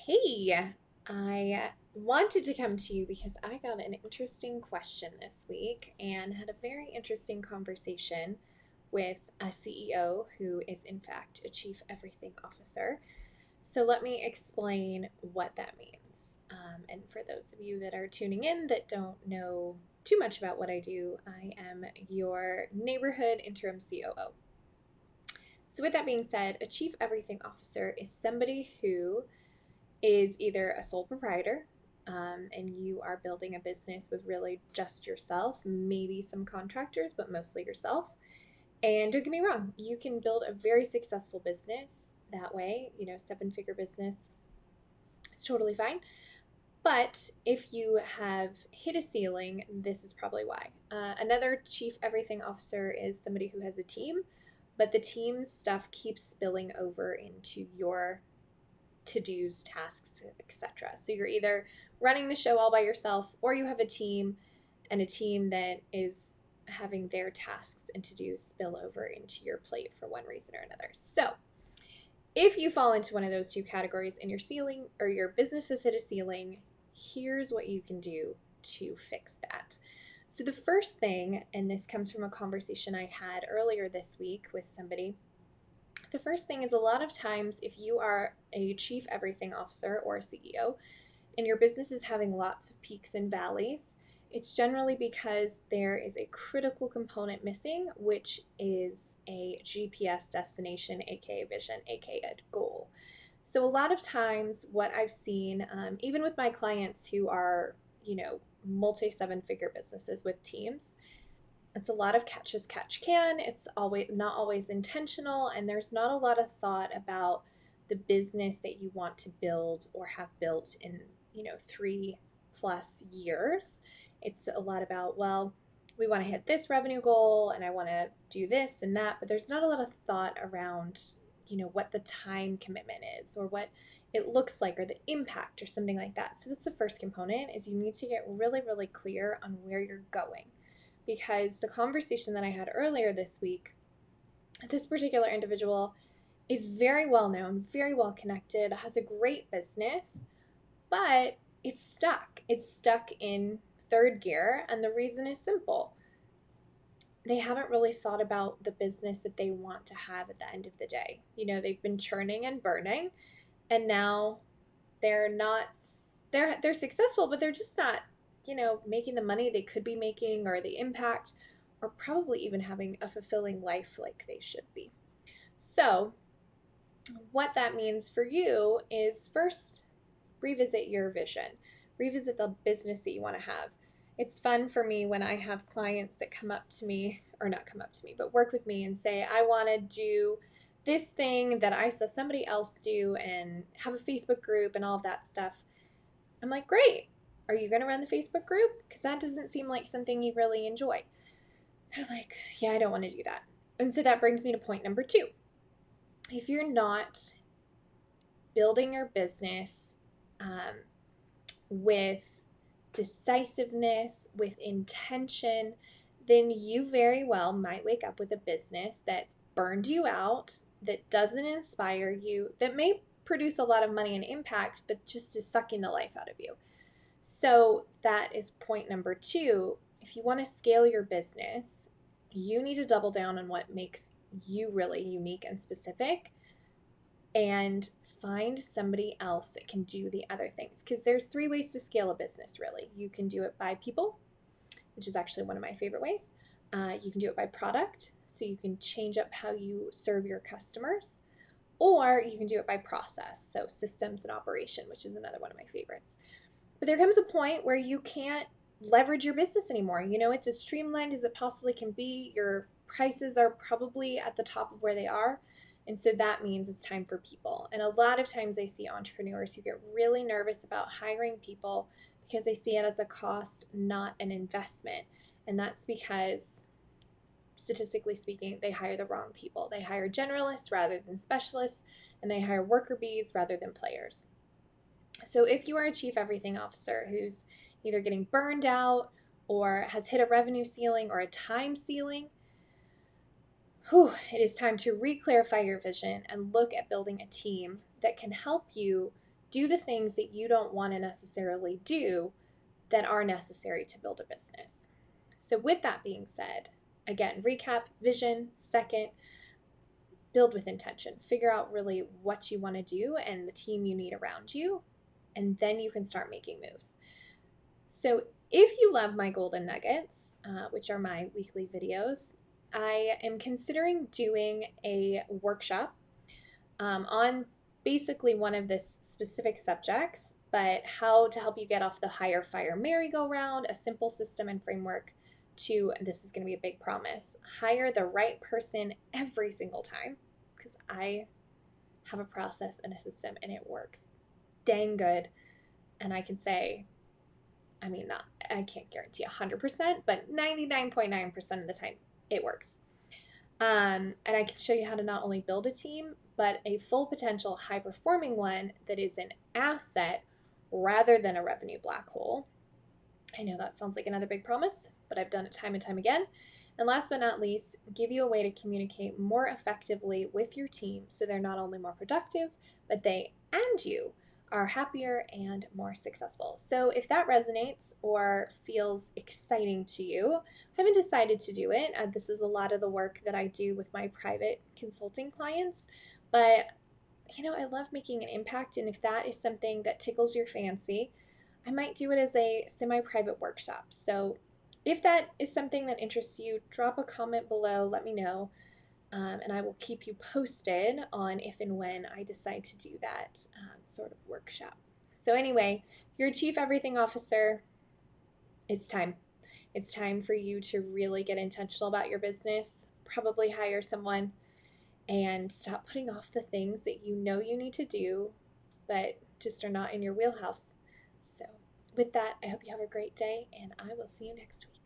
Hey, I wanted to come to you because I got an interesting question this week and had a very interesting conversation with a CEO who is, in fact, a Chief Everything Officer. So, let me explain what that means. And for those of you that are tuning in that don't know too much about what I do, I am your neighborhood interim COO. So, with that being said, a Chief Everything Officer is somebody who is either a sole proprietor, and you are building a business with really just yourself, maybe some contractors, but mostly yourself. And don't get me wrong, you can build a very successful business that way, 7-figure business. It's totally fine. But if you have hit a ceiling, this is probably why. Another chief everything officer is somebody who has a team, but the team stuff keeps spilling over into your to-dos, tasks, etc. So you're either running the show all by yourself or you have a team, and a team that is having their tasks and to-dos spill over into your plate for one reason or another. So if you fall into one of those two categories and your ceiling or your business has hit a ceiling, here's what you can do to fix that. So the first thing, and this comes from a conversation I had earlier this week with somebody, the first thing is, a lot of times if you are a chief everything officer or a CEO and your business is having lots of peaks and valleys, it's generally because there is a critical component missing, which is a GPS destination, aka vision, aka goal. So a lot of times what I've seen, even with my clients who are, multi 7-figure businesses with teams, it's a lot of catch as catch can. It's always not always intentional, and there's not a lot of thought about the business that you want to build or have built in 3+ years. It's a lot about, well, we want to hit this revenue goal and I want to do this and that, but there's not a lot of thought around what the time commitment is or what it looks like or the impact or something like that. So that's the first component, is you need to get really, really clear on where you're going. Because the conversation that I had earlier this week, this particular individual is very well known, very well connected, has a great business, but it's stuck. It's stuck in third gear, and the reason is simple. They haven't really thought about the business that they want to have at the end of the day. They've been churning and burning, and now they're not they're successful, but they're just not, making the money they could be making, or the impact, or probably even having a fulfilling life like they should be. So what that means for you is, first, revisit your vision, revisit the business that you want to have. It's fun for me when I have clients that come up to me, or not come up to me, but work with me and say, I want to do this thing that I saw somebody else do and have a Facebook group and all of that stuff. I'm like, great. Are you going to run the Facebook group? Because that doesn't seem like something you really enjoy. They're like, yeah, I don't want to do that. And so that brings me to point number 2. If you're not building your business with decisiveness, with intention, then you very well might wake up with a business that burned you out, that doesn't inspire you, that may produce a lot of money and impact, but just is sucking the life out of you. So that is point number 2. If you want to scale your business, you need to double down on what makes you really unique and specific, and find somebody else that can do the other things. Because there's 3 ways to scale a business, really. You can do it by people, which is actually one of my favorite ways. You can do it by product, so you can change up how you serve your customers. Or you can do it by process, so systems and operation, which is another one of my favorites. But there comes a point where you can't leverage your business anymore. It's as streamlined as it possibly can be. Your prices are probably at the top of where they are. And so that means it's time for people. And a lot of times I see entrepreneurs who get really nervous about hiring people because they see it as a cost, not an investment. And that's because, statistically speaking, they hire the wrong people. They hire generalists rather than specialists, and they hire worker bees rather than players. So if you are a chief everything officer who's either getting burned out or has hit a revenue ceiling or a time ceiling, it is time to re-clarify your vision and look at building a team that can help you do the things that you don't want to necessarily do that are necessary to build a business. So with that being said, again, recap, vision, second, build with intention. Figure out really what you want to do and the team you need around you, and then you can start making moves. So if you love my golden nuggets, which are my weekly videos, I am considering doing a workshop on basically one of the specific subjects, but how to help you get off the hire, fire, merry-go-round, a simple system and framework to, this is going to be a big promise, hire the right person every single time, because I have a process and a system and it works dang good. And I can say, I mean, not, I can't guarantee 100%, but 99.9% of the time it works. And I can show you how to not only build a team, but a full potential high performing one that is an asset rather than a revenue black hole. I know that sounds like another big promise, but I've done it time and time again. And last but not least, give you a way to communicate more effectively with your team so they're not only more productive, but they and you are happier and more successful. So if that resonates or feels exciting to you, I haven't decided to do it. This is a lot of the work that I do with my private consulting clients, but I love making an impact, and if that is something that tickles your fancy, I might do it as a semi-private workshop. So if that is something that interests you, drop a comment below, let me know, and I will keep you posted on if and when I decide to do that sort of workshop. So anyway, your Chief Everything Officer, it's time. It's time for you to really get intentional about your business, probably hire someone, and stop putting off the things that you know you need to do, but just are not in your wheelhouse. So with that, I hope you have a great day, and I will see you next week.